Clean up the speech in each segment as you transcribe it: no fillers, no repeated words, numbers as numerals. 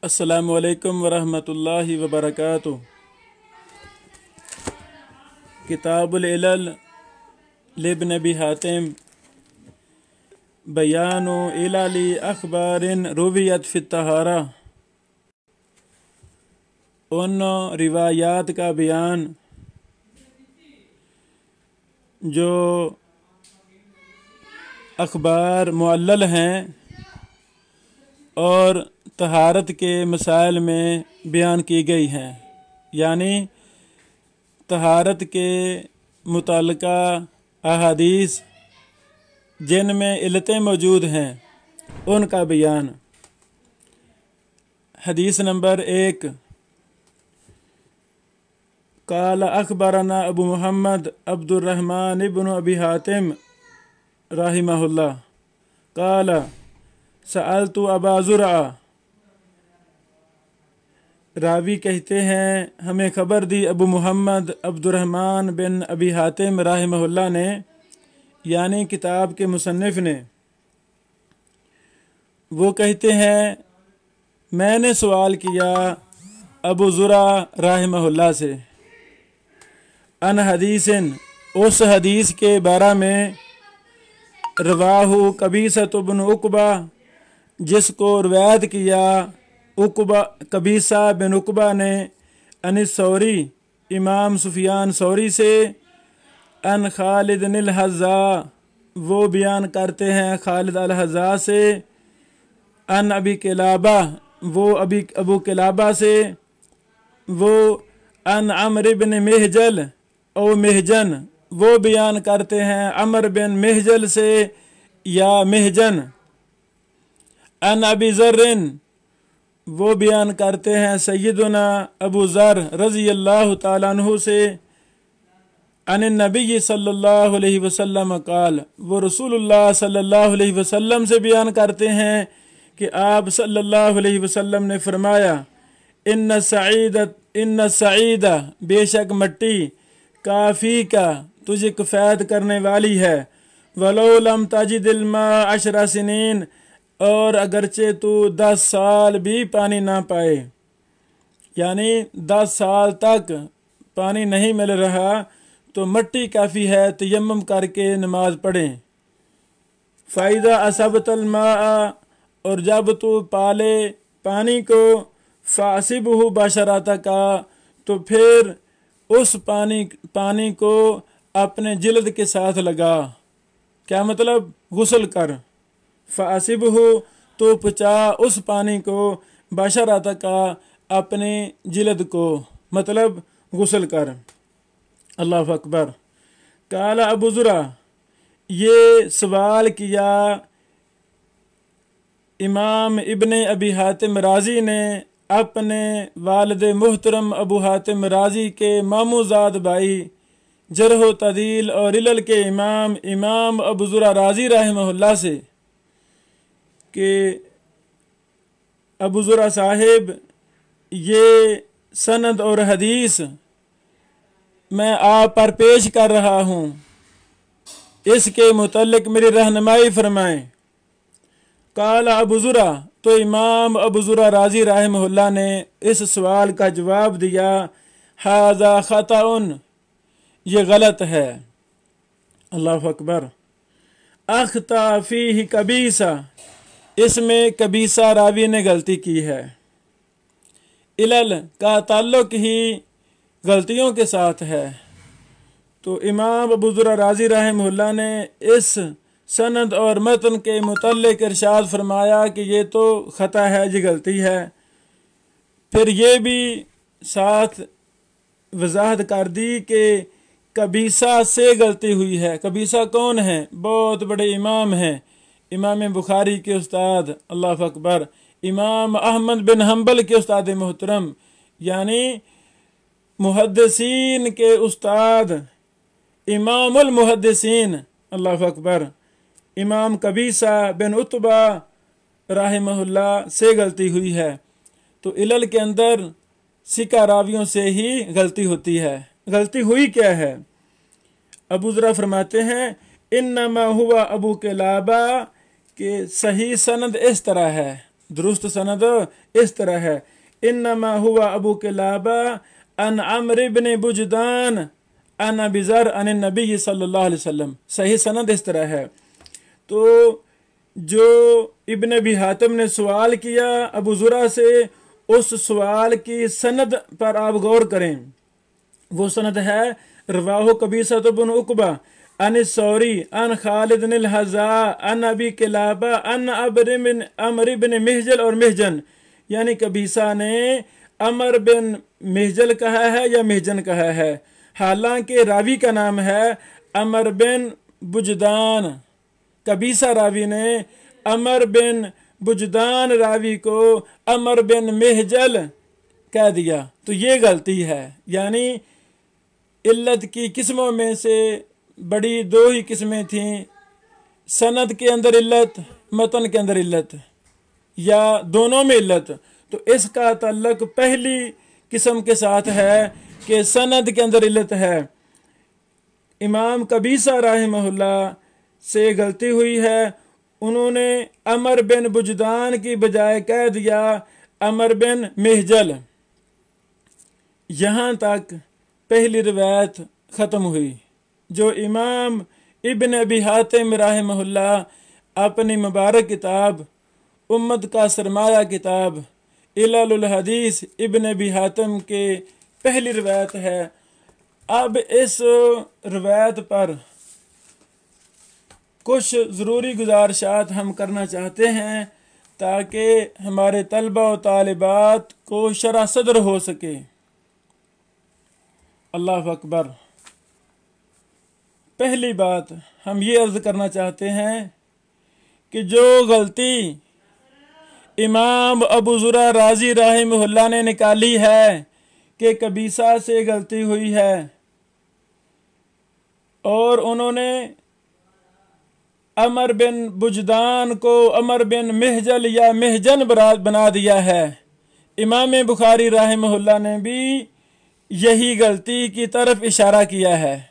अस्सलामु अलैकुम वरहमतुल्लाहि वबरकातुहू। किताबुल इलल लिब्न अबी हातिम बयानु इलाली अखबारिन रुवियत फित तहारा। उन रिवायात का बयान जो अखबार मुअल्लल हैं और तहारत के मसाइल में बयान की गई हैं, यानी तहारत के मुताल्लिका अहादीस जिनमें इल्लतें मौजूद हैं उनका बयान। हदीस नंबर 1। काल अखबरना अबू मुहम्मद अब्दुर्रहमान इब्न अबी हातिम रहिमहुल्लाह काल सअलतु अबा ज़ुरआ। रावी कहते हैं हमें ख़बर दी अबू मुहम्मद अब्दुर्रहमान बिन अबी हातिम रहिमहुल्लाह ने, यानी किताब के मुसन्निफ़ ने। वो कहते हैं मैंने सवाल किया अबू ज़ुरा रहिमहुल्लाह से अन हदीसिन, उस हदीस के बारे में रवाहु कबीसत बिन उक़बा, जिसको रिवायत किया उक़बा कबीसा बिन उक़बा ने अनिस सौरी, इमाम सुफियान सौरी से, अन खालिद अल हज़्ज़ा, वो बयान करते हैं खालिद अल हज़्ज़ा से, अन अबी किलाबा, वो अबू किलाबा से, वो अन अम्र बिन मिहजल और मिहजन, वो बयान करते हैं अमर बिन मिहजल से या मिहजन, अन अबी ज़र्रिन, वो बयान करते हैं सैयदना अबू ज़र रज़ी अल्लाह ताला अन्हु से, अन नबी सल्लल्लाहु अलैहि वसल्लम काल, वो रसूलुल्लाह सल्लल्लाहु अलैहि वसल्लम से बयान करते हैं कि आप सल्लल्लाहु अलैहि वसल्लम ने फरमाया इन्न सईदा, बेशक मट्टी, काफ़ी का, तुझे किफ़ायत करने वाली है, वलो लम ताजिदिल मा अशरा सिनीन, और अगरचे तू 10 साल भी पानी ना पाए, यानी 10 साल तक पानी नहीं मिल रहा तो मट्टी काफ़ी है, तयम्मुम करके नमाज पढ़ें। फ़ायदा असबतल मा, और जब तू पाले पानी को, फ़ासिबहु बशराता का, तो फिर उस पानी को अपने जिल्द के साथ लगा। क्या मतलब? गुस्ल कर। फ़ासिबहु, तो पचा उस पानी को, बशराता का, अपने जिल्द को, मतलब गुस्ल कर। अल्लाह अकबर। काला अबू ज़ुरा, ये सवाल किया इमाम इब्ने अबी हातिम राजी ने अपने वालिद मुहतरम अबू हातिम राजी के मामूज़ाद भाई जरह व तदील और इलल के इमाम अबू ज़ुरा राजी रहमहुल्लाह से कि अबू ज़ुरा साहिब, ये सनद और हदीस मैं आप पर पेश कर रहा हूँ, इसके मुतल्लिक मेरी रहनुमाई फरमाएं। काला अबू ज़ुरा, तो इमाम अबू ज़ुरा राजी रहमहुल्लाह ने इस सवाल का जवाब दिया हाज़ा ख़ताउन, ये गलत है। अल्लाह अकबर। अख्ता फ़ीही कबीसा, इसमें कबीसा रावी ने गलती की है। इलल का ताल्लुक ही गलतियों के साथ है, तो इमाम अबू ज़ुरा राजी रहमहुल्लाह ने इस सनद और मतन के मुतल्लिक इरशाद फरमाया कि ये तो ख़ता है, ये गलती है। फिर ये भी साथ वजाहत कर दी कि कबीसा से गलती हुई है। कबीसा कौन है? बहुत बड़े इमाम हैं, इमाम बुखारी के उस्ताद, अल्लाह अकबर, इमाम अहमद बिन हम्बल के उस्ताद मोहतरम, यानी मुहद्दिसीन के उस्ताद, इमामुल मुहद्दिसीन, अल्लाह अकबर, इमाम कबीसा बिन उत्बा रहमहुल्लाह से गलती हुई है। तो इलल के अंदर सिका रावियों से ही गलती होती है। गलती हुई क्या है? अबू ज़ुरा फरमाते हैं इन्नमा हुआ अबू किलाबा, के सही सनद इस तरह है, दुरुस्त सनद इस तरह है, इन्नमा हुआ अबू किलाबा अन अम्र इब्न बुजदान अन अबी ज़र अन नबी सल्लल्लाहु अलैहि वसल्लम। सही सनद इस तरह है। तो जो इब्न अबी हातिम ने सवाल किया अबू ज़ुरा से, उस सवाल की सनद पर आप गौर करें। वो सनद है रवाहु कबीसा बिन उकबा अन सौरी अन खालिद निल हज़ा अन अबी किलाबा अन अमर बिन मिहजल और मिहजन, यानी कबीसा ने अमर बिन मिहजल कहा है या मिहजन कहा है, हालांकि रावी का नाम है अमर बिन बुजदान। कबीसा रावी ने अमर बिन बुजदान रावी को अमर बिन मिहजल कह दिया, तो ये गलती है। यानी इल्लत की किस्मों में से बड़ी दो ही किस्में थीं, सनद के अंदर इल्लत, मतन के अंदर इल्लत, या दोनों में इल्लत। तो इसका तल्लुक पहली किस्म के साथ है कि सनद के अंदर इल्लत है। इमाम कबीसा रहमहुल्लाह से गलती हुई है, उन्होंने अमर बिन बुजदान की बजाय कह दिया अमर बिन मिहजल। यहाँ तक पहली रिवायत ख़त्म हुई, जो इमाम इब्न अबी हातिम रहमहुल्लाह अपनी मुबारक किताब उम्मत का सरमाया किताब इलालुल हदीस इब्न अबी हातिम के पहली रिवायत है। अब इस रिवायत पर कुछ ज़रूरी गुजारिशात हम करना चाहते हैं ताकि हमारे तलबा और तालिबात को शरह सदर हो सके। अल्लाह अकबर। पहली बात हम ये अर्ज़ करना चाहते हैं कि जो गलती इमाम अबू ज़ुरा राज़ी रहमहुल्लाह ने निकाली है कि कबीसा से गलती हुई है और उन्होंने अमर बिन बुजदान को अमर बिन मिहजल या मिहजन बना दिया है, इमाम बुखारी रहमहुल्लाह ने भी यही गलती की तरफ इशारा किया है।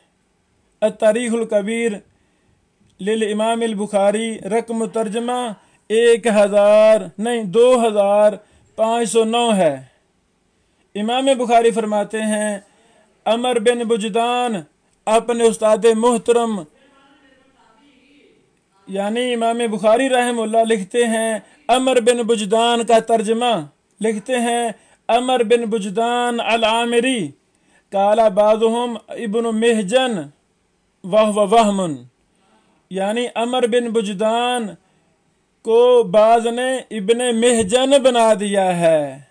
अत-तारीख़ुल कबीर लिल इमाम अल बुखारी रकम तर्जमा 2509 है। इमाम बुखारी फरमाते हैं अमर बिन बुजदान अपने उस्ताद मोहतरम यानी इमाम बुखारी रहमहुल्लाह लिखते हैं अमर बिन बुजदान का तर्जमा लिखते हैं अमर बिन बुजदान अल आमिरी काला बाज़ुहुम इब्न मिहजन वह वहमुन, यानी अमर बिन बुजदान को बाज ने इब्ने मिहजन बना दिया है,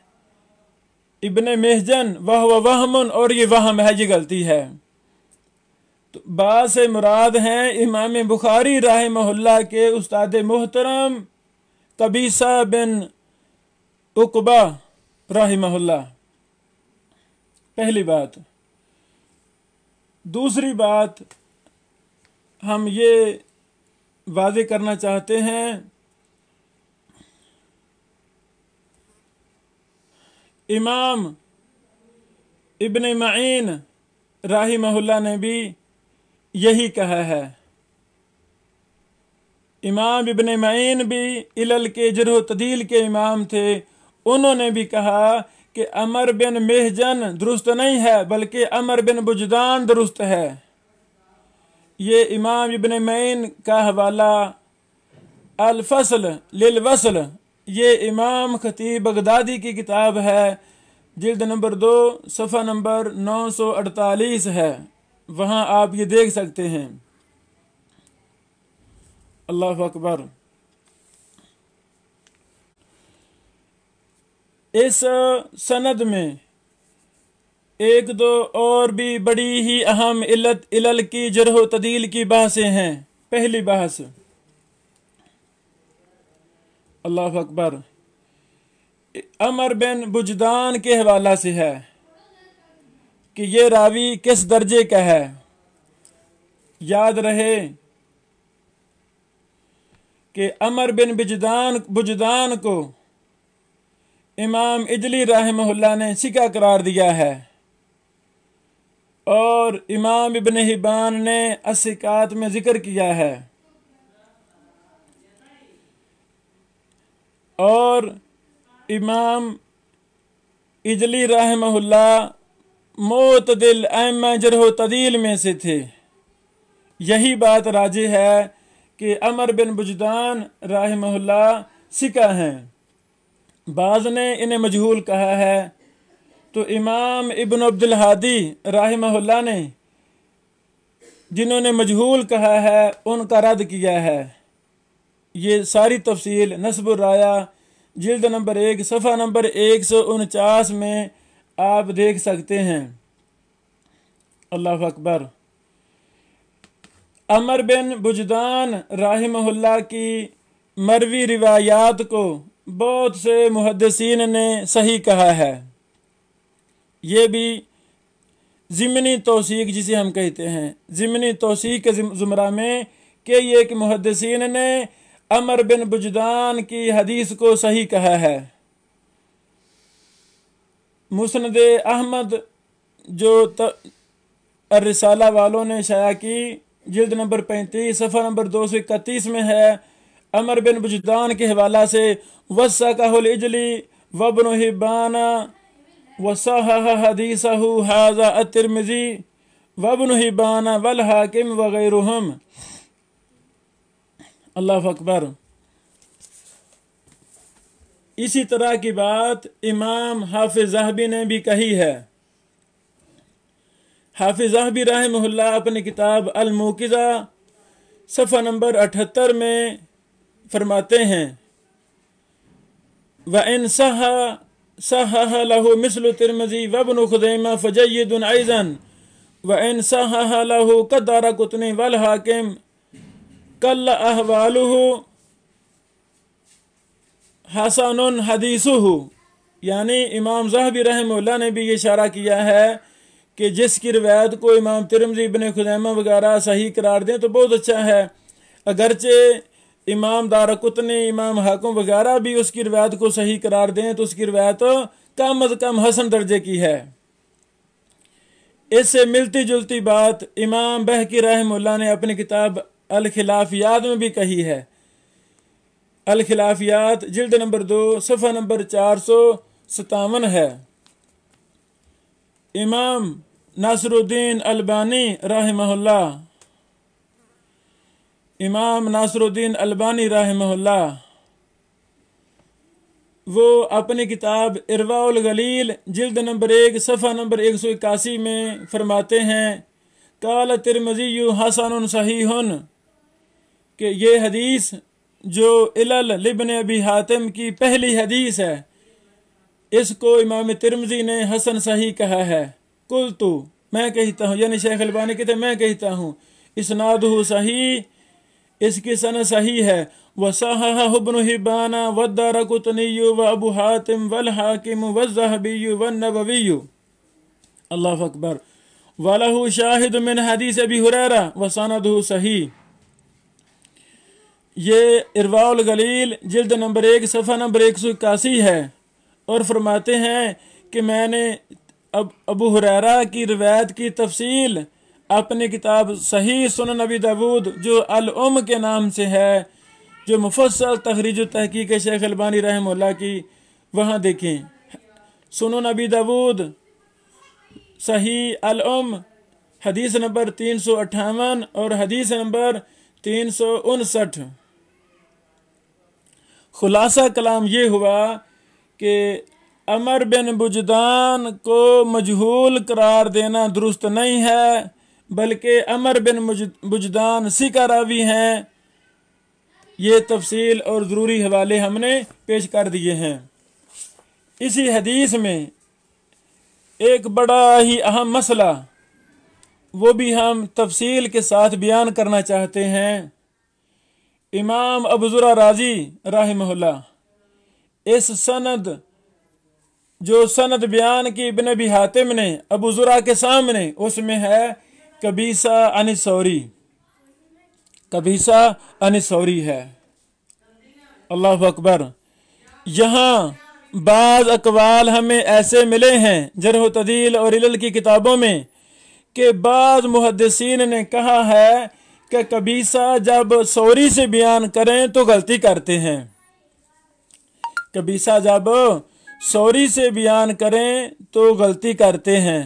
इब्ने मिहजन वह वहमुन, और ये वहम है, ये गलती है। तो बाज से मुराद हैं इमाम बुखारी रहमहुल्लाह के उस्ताद मोहतरम कबीसा बिन उकबा रहमहुल्लाह। पहली बात। दूसरी बात हम ये वाज़ेह करना चाहते हैं इमाम इब्न मईन रहमहुल्लाह ने भी यही कहा है। इमाम इब्न मईन भी इलल के जरह तदील के इमाम थे, उन्होंने भी कहा कि अमर बिन मिहजन दुरुस्त नहीं है बल्कि अमर बिन बुजदान दुरुस्त है। ये इमाम इब्न मईन का हवाला अल फसल लिल वसल, ये इमाम खतीब बगदादी की किताब है, जिल्द नंबर 2 सफ़ा नंबर 948 है, वहाँ आप ये देख सकते हैं। अल्लाह अकबर। इस सनद में एक दो और भी बड़ी ही अहम इलल की जरह तदील की बहसें हैं। पहली बहस अल्लाह अकबर अमर बिन बुजदान के हवाला से है कि ये रावी किस दर्जे का है। याद रहे कि अमर बिन बुजदान को इमाम इजली रहमहुल्लाह ने सिका करार दिया है और इमाम इब्न हिब्बान ने असिकात में जिक्र किया है। और इमाम इजली रहमहुल्लाह मोतदिल अइम्मा जरह तदील में से थे। यही बात राजी है कि अमर बिन बुजदान रहमहुल्लाह सिका हैं। बाज़ ने इन्हें मजहूल कहा है, तो इमाम इब्न अब्दुल हादी रहमहुल्लाह ने जिन्होंने मजहूल कहा है उनका रद्द किया है। ये सारी तफसील नस्बुर राया जिल्द नंबर 1 सफ़ा नंबर 149 में आप देख सकते हैं। अल्लाह अकबर। अमर बिन बुजदान राहिमहुल्लाह की मरवी रिवायात को बहुत से मुहद्दिसीन ने सही कहा है। ये भी ज़िमनी तौसीक जिसे हम कहते हैं, ज़िमनी तौसीक के ज़ुमरा में कई एक मुहद्दिसीन ने अमर बिन बुजदान की हदीस को सही कहा है। मुस्नद अहमद जो रिसाला वालों ने शाया की जिल्द नंबर 35 सफ़ा नंबर 231 में है, अमर बिन बुजदान के हवाला से वस्सक़हुल इजली वब्नु हिब्बाना वसहह हदीसहु हाज़ा अत-तिरमिज़ी वब्नु हिब्बाना वल हाकिम वगैरुहुम। अल्लाह अकबर। इसी तरह की बात इमाम हाफिज़ ज़हबी ने भी कही है। हाफिज़ ज़हबी रहमहुल्लाह अपनी किताब अल-मुक़िज़ा सफ़ा नंबर 78 में फरमाते हैं, व इन सहह लहु मिस्लु तिरमिज़ी व इब्नु खुज़ैमा फजय्यिदुन अयज़न व इन सहह लहु कद्दारक़ुतनी वल हाकिम कल अहवालुहु हसनुन हदीसुहु। यानी इमाम ज़हबी रहमहुल्लाह ने भी ये इशारा किया है कि जिसकी रिवायत को इमाम तिरमिज़ी इब्न खुज़ैमा वगैरह सही करार दें तो बहुत अच्छा है, अगरचे इमाम दारक़ुतनी इमाम हाकिम वगैरह भी उसकी रिवायत को सही करार दें तो उसकी रिवायत कम अज़ कम हसन दर्जे की है। इससे मिलती जुलती बात इमाम बहकी रहमहुल्लाह ने अपनी किताब अल खिलाफियात में भी कही है। अल खिलाफियात जिल्द नंबर 2 सफ़ा नंबर 457 है। इमाम नासरुद्दीन अलबानी रहमहुल्लाह, इमाम नासरुद्दीन अलबानी रहमहुल्लाह वो अपनी किताब इरवाउल गलील जिल्द नंबर 1 सफ़ा नंबर 181 में फरमाते हैं, काल तिरमिज़ी हसनुन सहीहुन, कि ये हदीस जो इलल लिब्न अबी हातिम की पहली हदीस है इसको इमाम तिरमिज़ी ने हसन सही कहा है। कुल्तु, मैं कहता हूँ, यानी शेख अलबानी कहते मैं कहता हूँ, इस्नादुहु सही, इसकी सनद सही है। वसहहहु इब्नु हिब्बाना वद्दारक़ुतनी व अबू हातिम वल हाकिम वज़्ज़हबी वन्नववी। अल्लाह अकबर। वलहु शाहिद मिन हदीस अबी हुरैरा व सनदुहु सही। ये इरवाउल गलील जिल्द नंबर 1 सफ़ा नंबर 181 है और फरमाते हैं कि मैंने अबू हुरैरा की रिवायत की तफसील अपनी किताब सही सुनन नबी दाऊद जो अल-उम के नाम से है, जो मुफस्सल तखरीज तहकीक शेख अलबानी रहमहुल्लाह की, वहाँ देखें। सुनन नबी दाऊद सही अल-उम हदीस नंबर 358 और हदीस नंबर 359। खुलासा कलाम ये हुआ कि अमर बिन बुजदान को मजहूल करार देना दुरुस्त नहीं है, बल्कि अमर बिन बुजदान सिका रावी हैं। ये तफसील और ज़रूरी हवाले हमने पेश कर दिए हैं। इसी हदीस में एक बड़ा ही अहम मसला वो भी हम तफसील के साथ बयान करना चाहते हैं। इमाम अबू ज़ुरा राज़ी रहमहुल्लाह इस सनद जो सनद बयान की इब्न अबी हातिम ने अबू ज़ुरा के सामने, उसमें है कबीसा अनिसौरी, कबीसा अनिसौरी है। अल्लाह अकबर। यहाँ बाज़ अकवाल हमें ऐसे मिले हैं जरह तदील और इलल की किताबों में कि बाज़ मुहद्दिसीन ने कहा है कि कबीसा जब सौरी से बयान करें तो गलती करते हैं। कबीसा जब सौरी से बयान करें तो गलती करते हैं।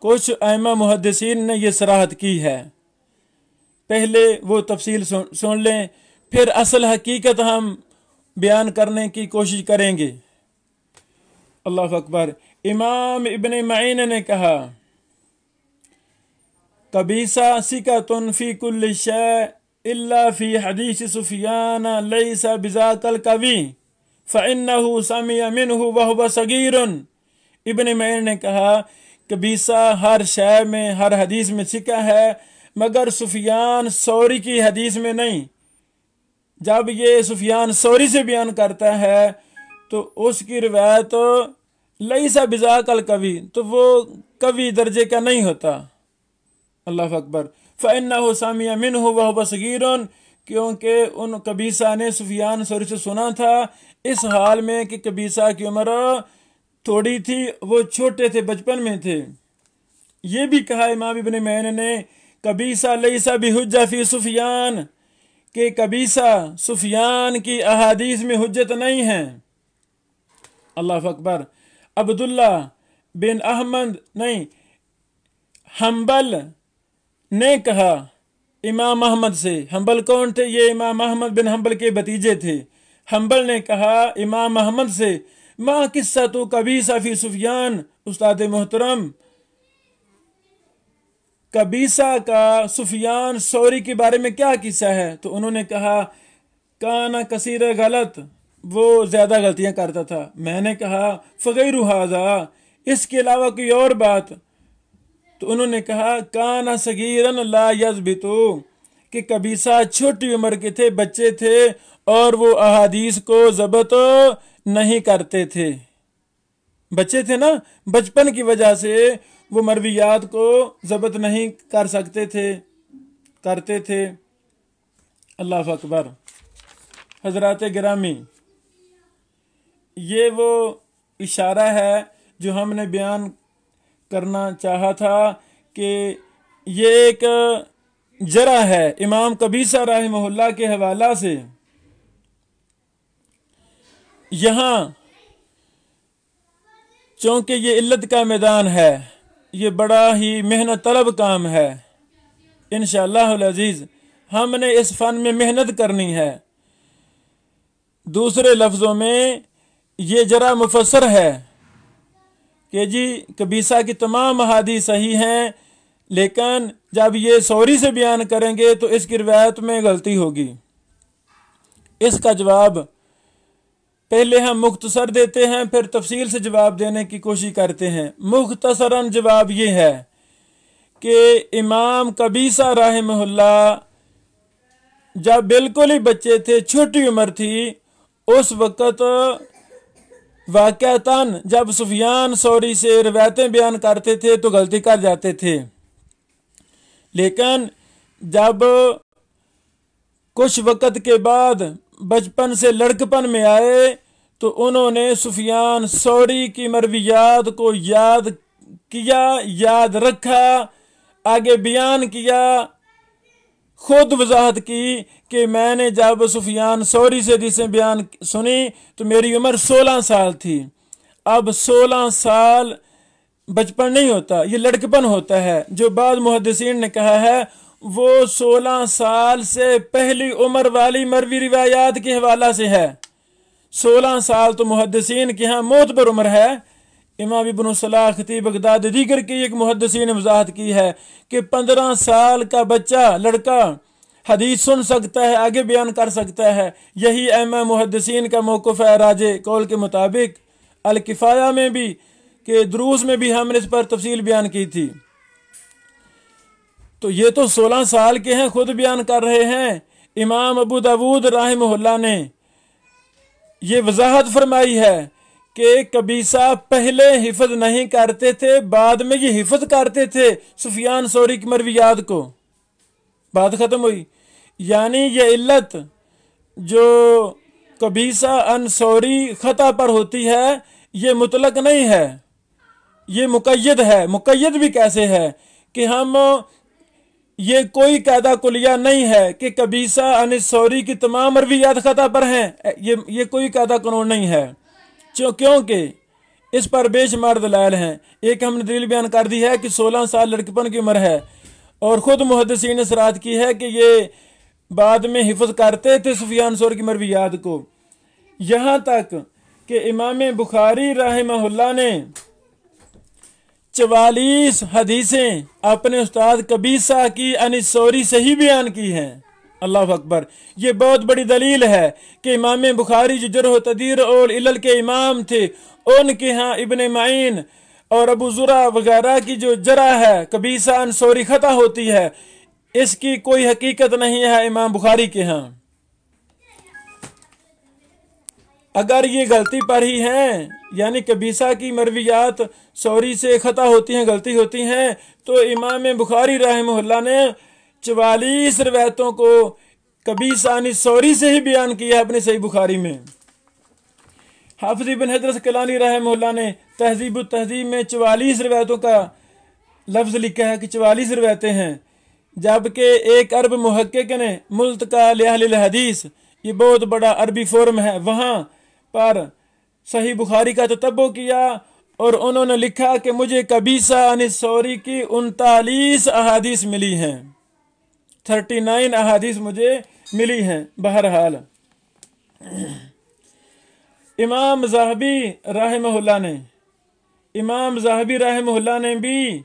कुछ अइम्मा मुहद्दिसीन ने यह सराहत की है। पहले वो तफसील सुन लें, फिर असल हकीकत हम बयान करने की कोशिश करेंगे। अल्लाह अकबर। इमाम इब्न मईन ने कहा, कबीसा सिकतुन फी कुल्लि शै इल्ला फी हदीस सुफियान लैसा बिज़ाकल कवी फ़इन्नहु समिअ मिन्हु वहुव सगीरुन। इब्न मईन ने कहा, कबीसा हर शय में, हर हदीस में सिका है, मगर सुफियान सौरी की हदीस में नहीं। जब ये सुफियान सौरी से बयान करता है तो उसकी रिवायत लैसा बिज़ाकल कवी, तो वो कवि दर्जे का नहीं होता। अल्लाह अकबर। फ़इन्नहु समिअ मिन्हु वहुव सगीरुन, क्योंकि उन कबीसा ने सुफियान सौरी से सुना था इस हाल में कि कबीसा की उम्र थोड़ी थी, वो छोटे थे, बचपन में थे। ये भी कहा इमाम इब्न मईन ने, कबीसा लैसा बिहुज्जा फी सुफियान, कि कबीसा सुफियान की अहादीस में हुज्जत नहीं है। अल्लाह अकबर। अब्दुल्ला बिन अहमद नहीं, हम्बल ने कहा इमाम अहमद से। हम्बल कौन थे? ये इमाम अहमद बिन हम्बल के भतीजे थे। हम्बल ने कहा इमाम अहमद से, माँ किस्सा तो कबीसा फी सुफियान, उस्ताद मोहतरम, कबीसा का सुफियान सौरी के बारे में क्या किस्सा है? तो उन्होंने कहा, काना कसीर गलत, वो ज्यादा गलतियां करता था। मैंने कहा, फ़गैरु हाज़ा, इसके अलावा कोई और बात? तो उन्होंने कहा, काना सगीरन ला यज़बितु, कि कबीसा छोटी उम्र के थे, बच्चे थे, और वो अहादीस को ज़ब्त नहीं करते थे। बच्चे थे ना, बचपन की वजह से वो मरवियात को ज़ब्त नहीं कर सकते थे, करते थे। अल्लाह अकबर। हजरात गिरामी, ये वो इशारा है जो हमने बयान करना चाहा था कि ये एक जरा है इमाम कबीसा रहमहुल्लाह के हवाला से। यहाँ चूँकि ये इल्लत का मैदान है, ये बड़ा ही मेहनत तलब काम है। इंशाअल्लाह अज़ीज़ हमने इस फन में मेहनत करनी है। दूसरे लफ्ज़ों में ये जरा मुफस्सर है कि जी कबीसा की तमाम अहादीस सही हैं, लेकिन जब ये सौरी से बयान करेंगे तो इसकी रिवायत में गलती होगी। इसका जवाब पहले हम मुख्तसर देते हैं, फिर तफसील से जवाब देने की कोशिश करते हैं। मुख्तसरन जवाब ये है कि इमाम कबीसा रहमहुल्लाह जब बिल्कुल ही बच्चे थे, छोटी उम्र थी, उस वक़्त वाक़अतन जब सुफियान सौरी से रिवायतें बयान करते थे तो गलती कर जाते थे। लेकिन जब कुछ वक़्त के बाद बचपन से लड़कपन में आए तो उन्होंने सुफियान सौरी की मरवियात को याद किया, याद रखा, आगे बयान किया, खुद वजाहत की कि मैंने जब सुफियान सौरी से हदीसें बयान सुनी तो मेरी उम्र 16 साल थी। अब 16 साल बचपन नहीं होता, ये लड़कपन होता है। जो बाद मुहद्दिसीन ने कहा है वो 16 साल से पहली उम्र वाली मरवी रिवायात के हवाला से है। 16 साल तो मुहद्दिसीन के यहाँ मौत पर उम्र है। इमाम इब्न सलाह खतीब बगदाद दीगर की एक मुहद्दिसीन ने वजाहत की है कि 15 साल का बच्चा, लड़का हदीस सुन सकता है, आगे बयान कर सकता है। यही अइम्मा मुहद्दिसीन का मौक़िफ़ है राजे कौल के मुताबिक। अल किफ़ाया में भी कि दुरूस में भी हमने इस पर तफसील बयान की थी। तो ये तो 16 साल के हैं, खुद बयान कर रहे हैं। इमाम अबू दाऊद रहमहुल्लाह ने ये वजाहत फरमाई है कि कबीसा पहले हिफज नहीं करते थे, बाद में ये हिफज करते थे सुफियान सौरी की मरवियात को। बात खत्म हुई। यानी ये इल्लत जो कबीसा अन सौरी खता पर होती है ये मुतलक नहीं है, ये मुक़य्यद है। मुक़य्यद भी कैसे है कि हम ये कोई कायदा कुलिया नहीं है कि कबीसा अनिसौरी की तमाम मरवियात खता पर हैं। ये कोई कायदा कानून नहीं है, क्योंकि इस पर बेशुमार दलाइल हैं। एक हमने दलील बयान कर दी है कि 16 साल लड़कीपन की उम्र है, और ख़ुद मुहद्दिसीन ने सराहत की है कि ये बाद में हिफ्ज़ करते थे सुफियान सौरी की मरवियात को। यहाँ तक कि इमाम बुखारी रहमहुल्लाह ने 44 हदीसें अपने उस्ताद कबीसा की अनिसौरी से ही बयान की हैं। अल्लाह अकबर। ये बहुत बड़ी दलील है कि इमाम बुखारी जो जरह तदीर और इलल के इमाम थे, उनके यहाँ इब्ने माइन और अबू ज़ुरा वगैरह की जो जरा है कबीसा अनसौरी खता होती है, इसकी कोई हकीकत नहीं है इमाम बुखारी के यहाँ। अगर ये गलती पर ही हैं, यानी कबीसा की मरवियात सौरी से खता होती हैं, गलती होती हैं, तो इमाम बुखारी रहमहुल्लाह ने 44 रवायतों को कबीसा अनिसौरी से ही बयान किया है अपने सही बुखारी में। हाफिज़ इब्न हजर अस्क़लानी रहमहुल्लाह ने तहज़ीब तहज़ीब में 44 रवायतों का लफ्ज़ लिखा है कि 44 रवायतें हैं, जबकि एक अरब मुहक्किक ने मुल्तका लिअहलिल हदीस, ये बहुत बड़ा अरबी फोरम है, वहाँ पर सही बुखारी का ततब्बो किया और उन्होंने लिखा कि मुझे कबीसा अनिसौरी की 39 अहादीस मिली हैं, 39 अहादीस मुझे मिली हैं। बहरहाल इमाम ज़ाहबी रहमहुल्लाह ने भी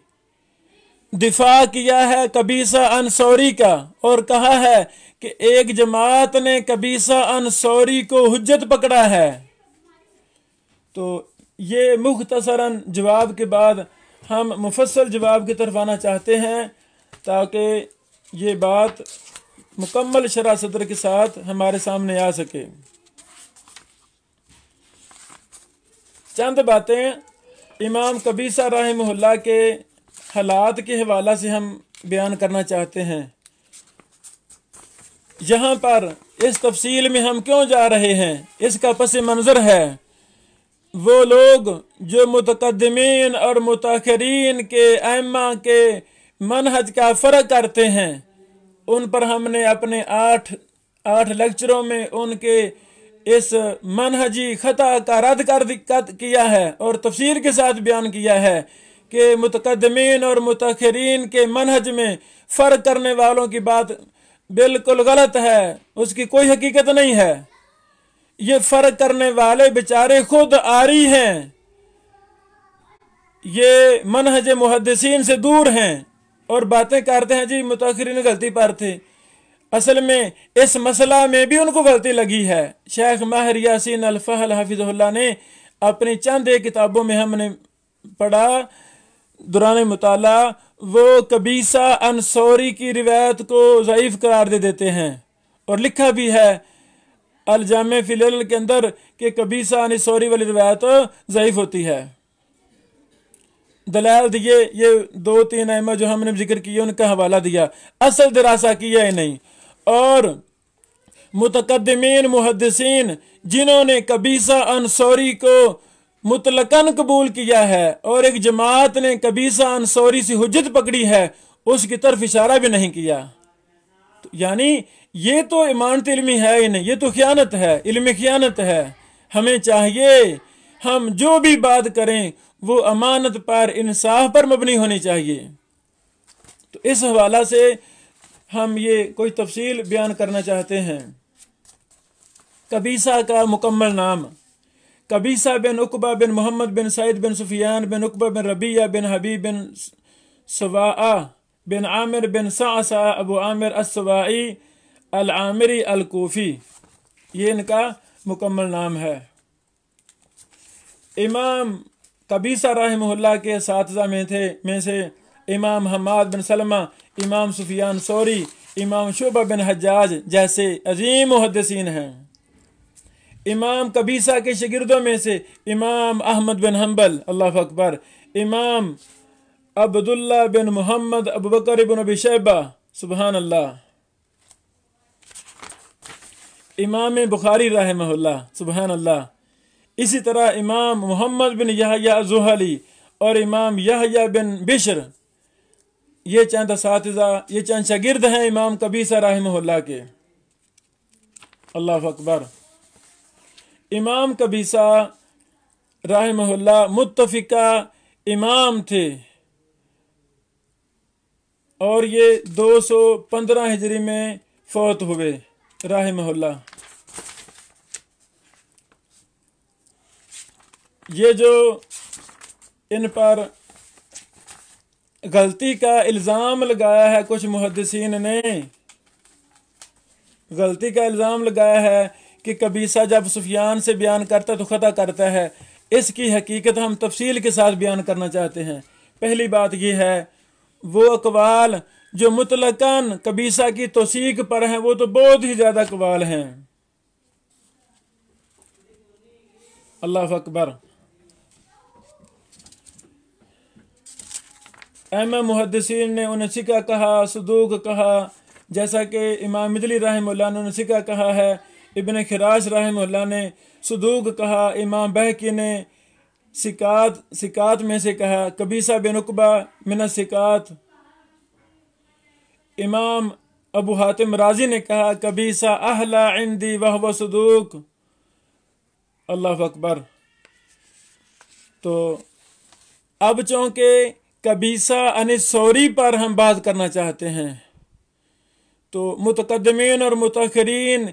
दिफा किया है कबीसा अनसौरी का और कहा है कि एक जमात ने कबीसा अनसौरी को हुज्जत पकड़ा है। तो ये मुख्तसरन जवाब के बाद हम मुफस्सल जवाब की तरफ आना चाहते हैं, ताकि ये बात मुकम्मल शरह सदर के साथ हमारे सामने आ सके। चंद बातें इमाम कबीसा रहमहुल्लाह के हालात के हवाला से हम बयान करना चाहते हैं। यहाँ पर इस तफसील में हम क्यों जा रहे हैं, इसका पस मंज़र है वो लोग जो मुतकद्दिमीन और मुताखिरीन के अइम्मा के मनहज का फ़र्क करते हैं, उन पर हमने अपने आठ लेक्चरों में उनके इस मनहजी खता का रद्द किया है और तफसील के साथ बयान किया है कि मुतकद्दिमीन और मुताखिरीन के मनहज में फ़र्क करने वालों की बात बिल्कुल गलत है, उसकी कोई हकीकत नहीं है। ये फ़र्क करने वाले बेचारे खुद आरी हैं, ये मनहज मुहद्दिसीन से दूर हैं और बातें करते हैं जी मुताखिरीन गलती पर थे। असल में इस मसला में भी उनको गलती लगी है। शेख माहिर यासीन अल-फहल हफिज़हुल्लाह ने अपनी चंद एक किताबों में हमने पढ़ा दौरान मुताला, वो कबीसा अनसौरी की रिवायत को ज़ईफ़ करार दे देते हैं और लिखा भी है अल-जामे फ़िल इल्ल के अंदर कि कबीसा अनसौरी वाली रिवायत ज़ईफ़ होती है। दलाल दिए, ये 2-3 अइम्मा जो हमने जिक्र किए उनका हवाला दिया, असल दरासा किया ही नहीं। और मुतकद्दिमीन मुहद्दिसीन जिन्होंने कबीसा अनसौरी को मुतलकन कबूल किया है और एक जमात ने कबीसा अनसौरी से हुज्जत पकड़ी है, उसकी तरफ इशारा भी नहीं किया। तो यानी ये तो इमानत इल्मी है ही नहीं, ये तो खियानत है, इल्मी खियानत है। हमें चाहिए हम जो भी बात करें वो अमानत पर, इंसाफ पर मबनी होनी चाहिए। तो इस हवाला से हम ये कोई तफसील बयान करना चाहते हैं। कबीसा का मुकम्मल नाम कबीसा बिन उकबा बिन मोहम्मद बिन सईद बिन सुफियान बिन उकबा बिन रबिया बिन हबीब बिन सवाआ बिन आमिर बिन सासा अबू आमिर अस-सवाई अल-आमिरी अल-कूफी, ये इनका मुकम्मल नाम है। इमाम कबीसा रहमहुल्लाह के साथिज़ा में से इमाम हम्माद बिन सलमा, इमाम सुफियान सौरी, इमाम शुबा बिन हज्जाज जैसे अजीम मुहद्दिसीन हैं। इमाम कबीसा के शागिर्दों में से इमाम अहमद बिन हम्बल, अल्लाह अकबर, इमाम अब्दुल्ला बिन मोहम्मद अबू बकर बिन अबी शैबा, सुबहान अल्लाह, इमाम बुखारी रहमहुल्लाह, सुबहान अल्लाह। इसी तरह इमाम मोहम्मद बिन यहया ज़ुहली और इमाम यहया बिन बिश्र ये चंद असातिज़ा, ये चंद शागिर्द हैं इमाम कबीसा रहमहुल्लाह के। अल्लाह अकबर। इमाम कबीसा रहमहुल्लाह मुत्तफ़िका इमाम थे और ये 215 हिजरी में फौत हुए रहमहुल्लाह। ये जो इन पर गलती का इल्ज़ाम लगाया है कुछ मुहद्दिसीन ने, गलती का इल्ज़ाम लगाया है कि कबीसा जब सुफियान से बयान करता तो ख़ता करता है, इसकी हकीकत हम तफसील के साथ बयान करना चाहते हैं। पहली बात यह है, वो अक़वाल जो मुतलकन कबीसा की तौसीक पर हैं वो तो बहुत ही ज़्यादा अक़वाल हैं। अल्लाह अकबर। अहम मुहद्दिसीन ने उन्हें सिका कहा, सदूक कहा, जैसा कि इमाम मिदली रहमहुल्लाह ने उन्हें सिका कहा है, इब्न खिराश रहमहुल्लाह ने सदूक कहा, इमाम बहकी ने सिकात में से कहा, कबीसा बिन उक़बा मिन सिकात, इमाम अबू हातिम राजी ने कहा कबीसा अहला इंदी वह सदूक। अल्लाह अकबर। तो अब चूंकि कबीसा अनिसौरी पर हम बात करना चाहते हैं, तो मुतकद्दमीन और मुतअखिरीन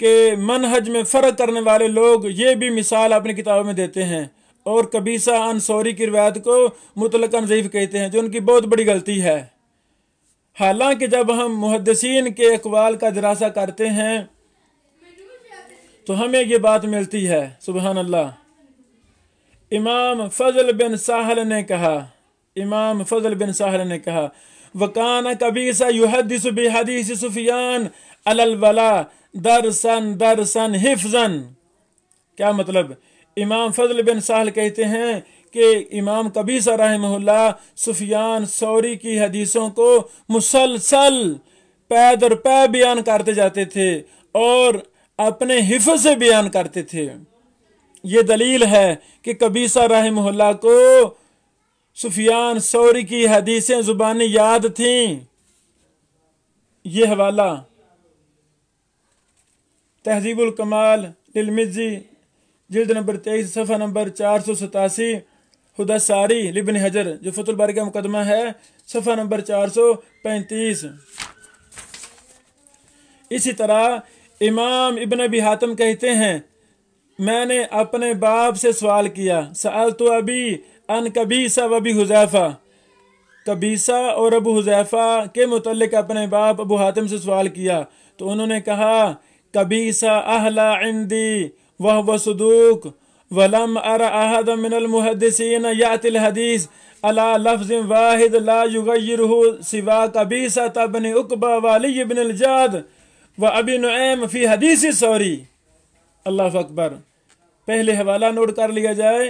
के मनहज में फ़र्क करने वाले लोग ये भी मिसाल अपनी किताबों में देते हैं और कबीसा अनसौरी की रिवायत को मुतलकन ज़ईफ़ कहते हैं, जो उनकी बहुत बड़ी गलती है। हालांकि जब हम मुहद्दिसीन के अक़वाल का दरासा करते हैं तो हमें ये बात मिलती है। सुबहान अल्लाह। इमाम फ़ज़ल बिन साहल ने कहा, इमाम फ़ज़ल बिन साहल ने कहा, वकान कबीसा युहद्दिसु बिहदीस सुफियान अलल वला दरसन दरसन हिफ्ज़न। क्या मतलब? इमाम फ़ज़ल बिन साहल कहते हैं कि इमाम कबीसा रहमहुल्लाह सुफियान सौरी की हदीसों को मुसलसल पै दर पै बयान करते जाते थे और अपने हिफ्ज़ से बयान करते थे। ये दलील है कि कबीसा रहमहुल्लाह को सुफियान सौरी की हदीसें ज़ुबानी याद थीं। ये हवाला तहज़ीबुल कमाल लिल मिज़्ज़ी जिल्द नंबर 23 सफ़ा नंबर 487, हुदासारी लिब्न हजर जो फतुल बारी का मुकदमा है सफ़ा नंबर 435। इसी तरह इमाम इब्न अबी हातिम कहते हैं, मैंने अपने बाप से सवाल किया, सअलतु अबी अन कबीसा व अबी हुज़ैफ़ा, कबीसा और अबू हुज़ैफ़ा के मुतल्लिक अपने बाप अबू हातिम से सवाल किया तो उन्होंने कहा कबीसा अहला इंदी वह सदूक वलम अरा अहद मिनल मुहद्दिसीन यातिल हदीस अला लफ्ज़िन वाहिद ला युगय्यिरुहु सिवा कबीसा तबन उक़बा वाली इब्न अल-जाद व अबी नुऐम फी हदीस सौरी। अल्लाह अकबर। पहले हवाला नोट कर लिया जाए।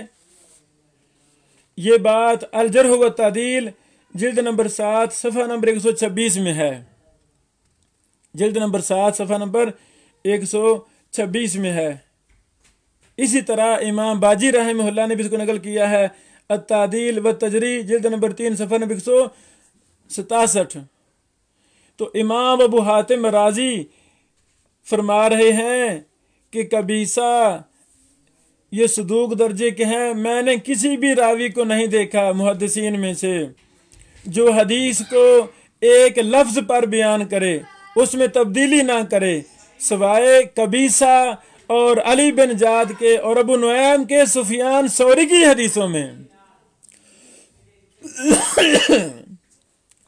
ये बात अल जर्ह व तादील जिल्द नंबर 7 सफ़ा नंबर 126 में है। जिल्द नंबर 7 सफ़ा नंबर 126 में है। इसी तरह इमाम बाजी रहमहुल्लाह ने भी इसको नकल किया है, अत्तादील व तजरी जिल्द नंबर 3 सफ़ा नंबर 167। तो इमाम अबू हातिम राजी फरमा रहे हैं कि कबीसा ये सदूक दर्जे के हैं। मैंने किसी भी रावी को नहीं देखा मुहद्दिसीन में से जो हदीस को एक लफ्ज़ पर बयान करे, उसमें तब्दीली ना करे, सिवाय कबीसा और अली बिन जाद के और अबू नुऐम के सुफियान सौरी की हदीसों में।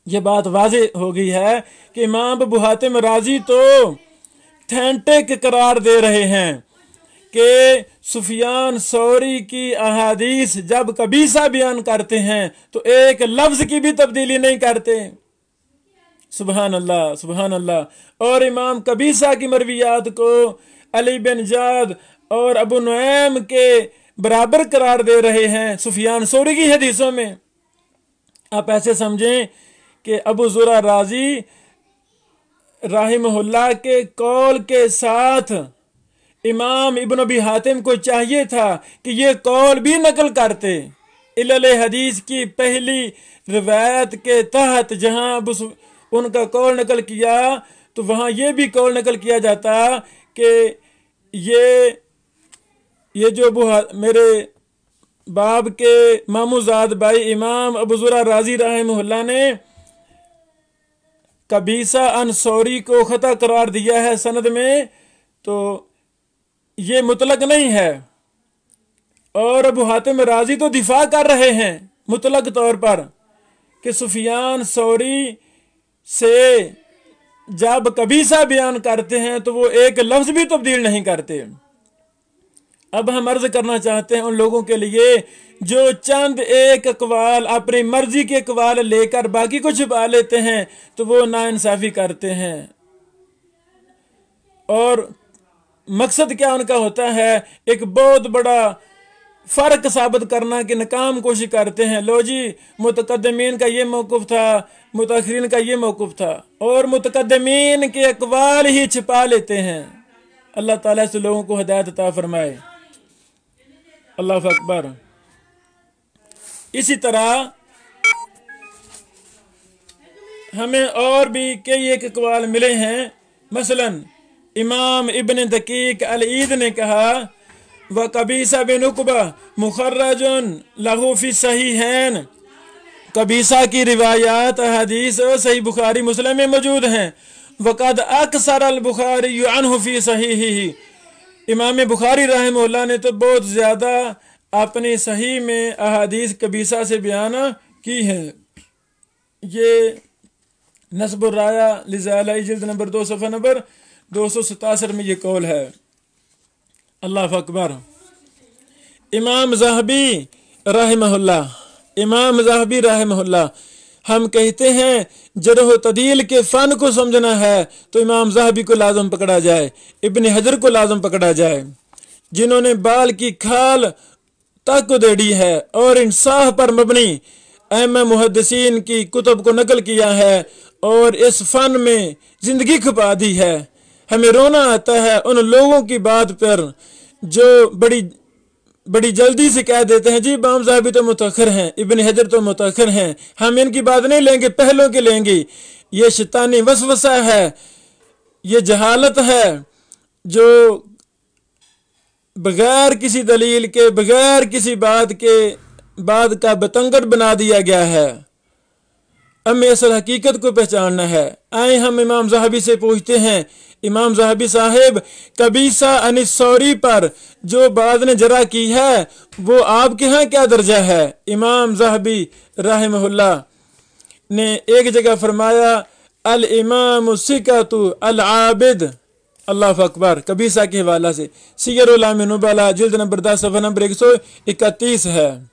यह बात वाज़ेह हो गई है कि इमाम अबू हातिम राजी तो ऑथेंटिक करार दे रहे हैं कि सुफियान सौरी की अहादीस जब कबीसा बयान करते हैं तो एक लफ्ज़ की भी तब्दीली नहीं करते। सुबहान अल्लाह, सुबहान अल्लाह। और इमाम कबीसा की मरवियात को अली बिन जाद और अबू नुऐम के बराबर करार दे रहे हैं सुफियान सौरी की हदीसों में। आप ऐसे समझें कि अबू ज़ुरा राजी राहिमहुल्लाह के कौल के साथ इमाम इब्न अबी हातिम को चाहिए था कि ये कौल भी नकल करते। इल्ल हदीस की पहली रिवायत के तहत जहां उनका कौल नकल किया तो वहां ये भी कौल नकल किया जाता कि ये जो मेरे बाब के मामूजाद भाई इमाम अबू ज़ुरा राजी रहमहुल्लाह ने कबीसा अंसौरी को खता करार दिया है सनद में, तो ये मुतलक नहीं है। और अबू हातिम राजी तो दिफा कर रहे हैं मुतलक तौर पर कि सुफियान सौरी से जब कबीसा बयान करते हैं तो वो एक लफ्ज भी तब्दील नहीं करते। अब हम अर्ज करना चाहते हैं उन लोगों के लिए जो चंद एक अकवाल अपनी मर्जी के अकवाल लेकर बाकी को छुपा लेते हैं, तो वो नाइंसाफी करते हैं। और मकसद क्या उनका होता है, एक बहुत बड़ा फ़र्क साबित करना कि नाकाम कोशिश करते हैं। लो जी, मुतकद्दमीन का ये मौक़िफ़ था, मुतअख़िरीन का ये मौक़िफ़ था, और मुतकद्दमीन के अक़वाल ही छिपा लेते हैं। अल्लाह ताला से लोगों को हिदायत अता फरमाए। अल्लाह अकबर। इसी तरह हमें और भी कई एक अक़वाल मिले हैं। मसलन इमाम इब्न दकीक अल-ईद ने कहा व कबीसा बिन उक़बा मुखर्रजुन लहू फी सहीहैन। कबीसा की रिवायात हदीस सही बुखारी मुस्लिम में मौजूद हैं। वक़द अक्सर अल बुखारी अन्हु फी सहीहिही। इमाम बुखारी रहमहुल्लाह ने तो बहुत ज़्यादा अपनी सही में अहादीस कबीसा से बयान की है। ये नस्बुर राया लिज़ालाई जिल्द नंबर 2 सफ़ा नंबर 267 में ये कौल है। अल्लाह अकबर। इमाम ज़हबी रहमहुल्लाह हम कहते हैं जरह तदील के फ़न को समझना है तो इमाम ज़हबी को लाज़म पकड़ा जाए, इब्न हजर को लाज़म पकड़ा जाए, जिन्होंने बाल की खाल तक उधेड़ी है और इंसाफ पर मबनी अहम मुहद्दिसीन की कुतुब को नकल किया है और इस फ़न में ज़िंदगी खपा दी है। हमें रोना आता है उन लोगों की बात पर जो बड़ी जल्दी से कह देते हैं जी इमाम ज़हबी तो मुतअख़िर हैं, इब्न हजर तो मुतअख़िर हैं, हम इनकी बात नहीं लेंगे, पहलों की लेंगे। ये शैतानी वसवसा है, ये जहालत है जो बगैर किसी दलील के, बगैर किसी बात का बतंगड़ बना दिया गया है। हमें असल हकीकत को पहचानना है। आए हम इमाम ज़हबी से पूछते हैं, इमाम ज़हबी साहिब कबीसा अनिसौरी पर जो बात ने जरा की है वो आपके यहाँ क्या दर्जा है? इमाम ज़हबी रहमहुल्लाह ने एक जगह फरमाया अल इमाम सिकातु अल आबिद। अल्लाह अकबर। कबीसा के हवाला से सीयर उल-आम नुबला जिल्द नंबर 10 सफ़ा नंबर 131 है।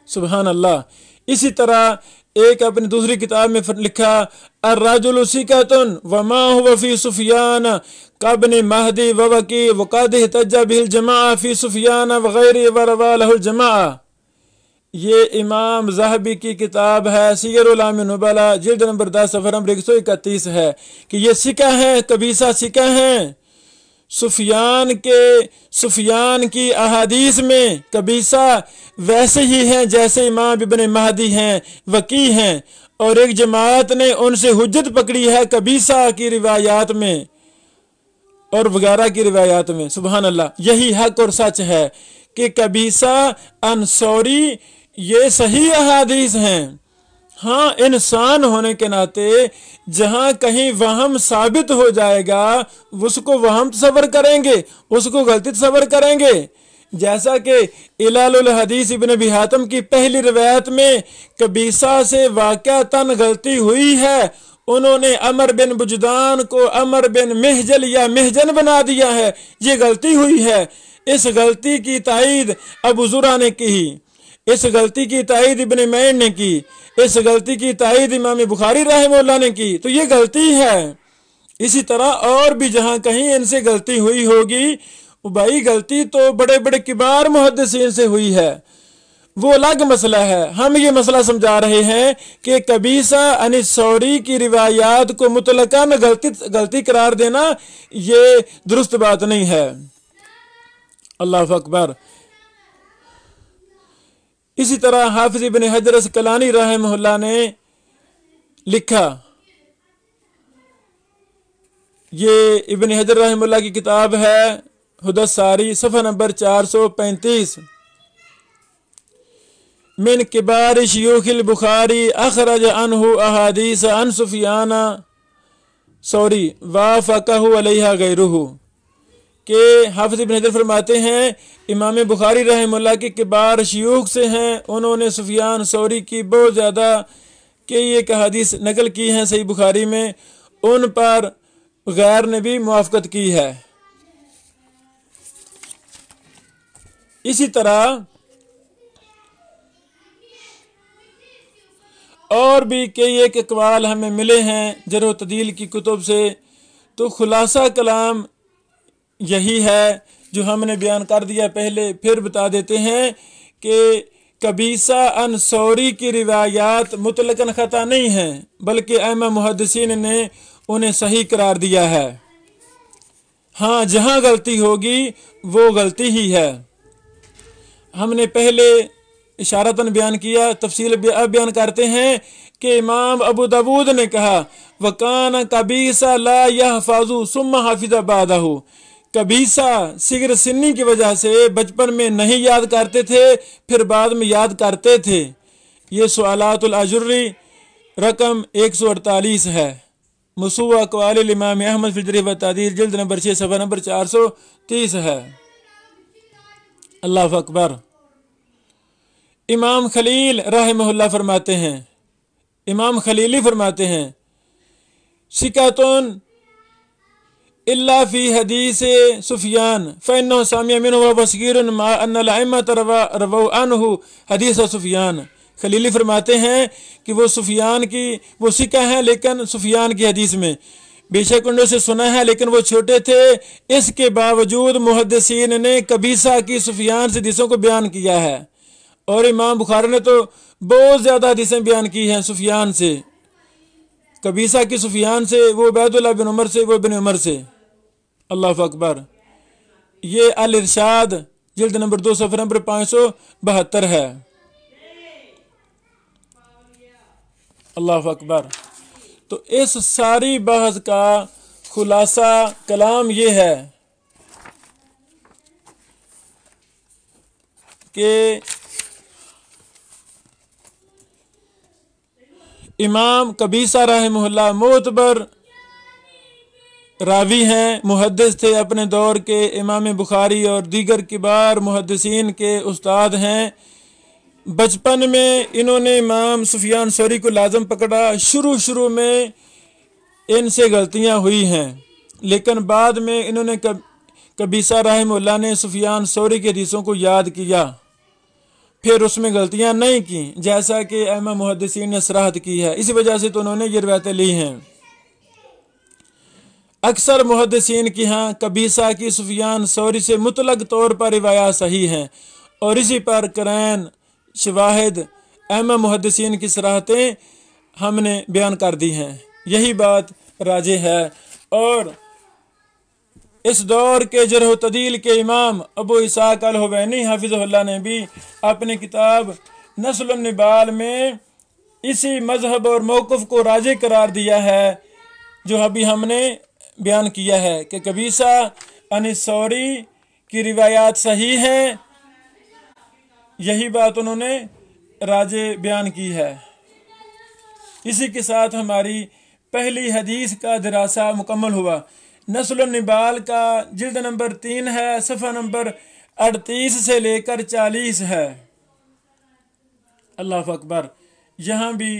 सुभान अल्लाह। इसी तरह एक अपनी दूसरी किताब में लिखा अर्रजुलु सिकातुन व मा हुवा फी सुफियान कब्न महदी व वकी व क़द इहतज्जा बिल जमाअ फी सुफियान व गैरि व रवा लहुल जमाअ। ये इमाम ज़हबी की किताब है सीयर उल-आम नुबला जिल्द नंबर 10 सफ़ा नंबर 131 है कि ये सिका है, कबीसा सिका है। सुफियान की अहादीस में कबीसा वैसे ही हैं जैसे इमाम इब्न महदी हैं, वकी हैं, और एक जमात ने उनसे हुज्जत पकड़ी है कबीसा की रिवायात में और वगैरह की रिवायात में। सुभान अल्लाह। यही हक और सच है कि कबीसा अंसौरी ये सही अहादीस हैं। हाँ, इंसान होने के नाते जहाँ कहीं वहम साबित हो जाएगा उसको वहम तसव्वुर करेंगे, उसको गलती तसव्वुर करेंगे। जैसा कि इलालुल हदीस इब्न अबी हातिम की पहली रिवायत में कबीसा से वाक़अतन गलती हुई है, उन्होंने अमर बिन बुजदान को अमर बिन महजल या महजन बना दिया है, ये गलती हुई है। इस गलती की तायीद अबू ज़ुरा ने की, इस गलती की तायीद इब्न मईन ने की, इस गलती की तायीद इमाम बुखारी रहमहुल्लाह ने की, तो ये गलती है। इसी तरह और भी जहाँ कहीं इनसे गलती हुई होगी, भाई गलती तो बड़े बड़े किबार मुहद्दिसीन से हुई है, वो अलग मसला है। हम ये मसला समझा रहे हैं कि कबीसा अनिसौरी की रिवायात को मुतलकन गलती करार देना ये दुरुस्त बात नहीं है। अल्लाह अकबर। इसी तरह हाफिज इब्न हजर अस्कलानी रहमहुल्लाह ने लिखा, ये इब्न हजर रहमहुल्लाह की किताब है हुदस सारी, सफ़ा नंबर 435। मिन किबार शयूखिल बुखारी अखरज अनहु अहादीस अन सुफियाना सौरी वाफकहु अलैहा गैरुहु, के हाफिज इब्न हजर फरमाते हैं इमाम बुखारी रहमहुल्लाह के किबार शयूख से हैं, उन्होंने सुफियान सौरी की बहुत ज़्यादा के ये हदीस नकल की हैं सही बुखारी में, उन पर गैर ने भी मुआफ़क़त की है। इसी तरह और भी कई एक अक़वाल हमें मिले हैं जरह व तदील की कुतुब से। तो खुलासा कलाम यही है जो हमने बयान कर दिया पहले, फिर बता देते हैं कि कबीसा अनसौरी की रिवायात मुतलकन ख़ता नहीं है, बल्कि अइम्मा मुहद्दिसीन ने उन्हें सही करार दिया है। हाँ, जहाँ गलती होगी वो गलती ही है। हमने पहले इशारतन बयान किया, तफसील अब बयान करते हैं कि इमाम अबू दाऊद ने कहा वकान कबीसा ला यहफाजु सुम्मा हाफिज़ा बादहु, कबीसा सिगर सिन्नी की वजह से बचपन में नहीं याद करते थे, फिर बाद में याद करते थे। ये सुआलातुल अजुर्री रकम 148 है। मुसूवा अक़वालिल इमाम अहमद फिल जरीह व तादील जिल्द नंबर 6 सफ़ा नंबर 430 है। अल्लाह अकबर। इमाम खलील रहमहुल्लाह फरमाते हैं, इमाम खलीली फरमाते हैं शिकातुन इल्ला फी हदीस सुफियान फ़इन्नहु सामिअ मिन्हु व बसगीरुन मा अन्नल अइम्मत रवौ अन्हु हदीस सुफियान। खलीली फरमाते हैं कि वो सुफियान की वो सिका हैं, लेकिन सुफियान की हदीस में बेशक उन्होंने से सुना है, लेकिन वो छोटे थे। इसके बावजूद मुहद्दिसीन ने कबीसा की सुफियान से हदीसों को बयान किया है, और इमाम बुखारी ने तो बहुत ज़्यादा हदीसें बयान की हैं सुफियान से, कबीसा की सुफियान से, वो उबैदुल्लाह बिन उमर से, वो बिन उमर से। अल्लाह अकबर। ये अल इरशाद जिल्द नंबर 2 सफ़ा नंबर 572 है। अल्लाह अकबर। तो इस सारी बहस का खुलासा कलाम ये है कि इमाम कबीसा रहमहुल्लाह मोतबर रावी हैं, मुहद्दिस थे अपने दौर के, इमाम बुखारी और दीगर किबार मुहद्दिसीन के उस्ताद हैं। बचपन में इन्होंने इमाम सुफियान सौरी को लाजम पकड़ा। शुरू में इनसे गलतियां हुई हैं, लेकिन बाद में इन्होंने कबीसा रहमहुल्लाह ने सुफियान सौरी के हदीसों को याद किया, फिर उसमें गलतियां नहीं की, जैसा कि अइम्मा मुहद्दिसीन ने सराहत की है। इसी वजह से तो उन्होंने ये रिवायतें ली हैं। अक्सर मुहद्दिसीन की यहाँ कबीसा की सुफियान सौरी से मुतलक तौर पर रिवायात सही हैं, और इसी पर करैन शवाहिद अइम्मा मुहद्दिसीन की सराहतें हमने बयान कर दी हैं। यही बात राजे है। और इस दौर के जरह व तदील के इमाम अबू इसाक अल हुवैनी हाफिज़हुल्लाह ने भी अपनी किताब नस्लुन निबाल में इसी मजहब और मौक़िफ़ को राजे करार दिया है जो अभी हमने बयान किया है कि कबीसा अनिसौरी की रिवायात सही है। यही बात उन्होंने राजे बयान की है। इसी के साथ हमारी पहली हदीस का दरासा मुकम्मल हुआ। नस्लुन निबाल का जिल्द नंबर 3 है, सफ़ा नंबर 38 से लेकर 40 है। अल्लाह अकबर। यहाँ भी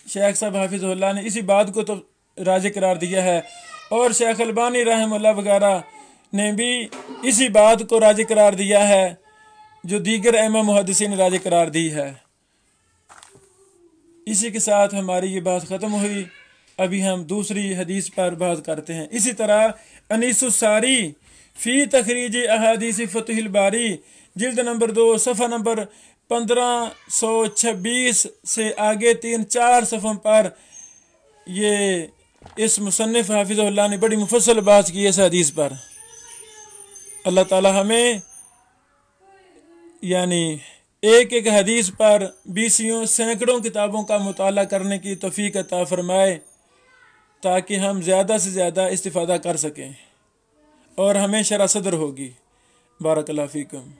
शेख साहब हाफिज़हुल्लाह ने इसी बात को तो राजे करार दिया है, और शेख अलबानी रहमहुल्लाह वगैरह ने भी इसी बात को राजे करार दिया है जो दीगर अइम्मा मुहद्दिसीन ने राजे करार दी है। इसी के साथ हमारी ये बात ख़त्म हुई। अभी हम दूसरी हदीस पर बात करते हैं। इसी तरह अनीसुस्सारी फ़ी तखरीज अहादीस फ़तहुल बारी जिल्द नंबर 2 सफ़ा नंबर 1526 से आगे 3-4 सफ़ों पर ये इस मुसन्निफ़ हाफिज़हुल्लाह ने बड़ी मुफस्सल बात की है इस हदीस पर। अल्लाह ताला हमें यानी एक एक हदीस पर बीसियों सैकड़ों किताबों का मुताला करने की तौफीक अता फरमाए, ताकि हम ज़्यादा से ज़्यादा इस्तिफ़ादा कर सकें और हमें शरह सद्र होगी। बारकल्लाहु फ़ीकुम।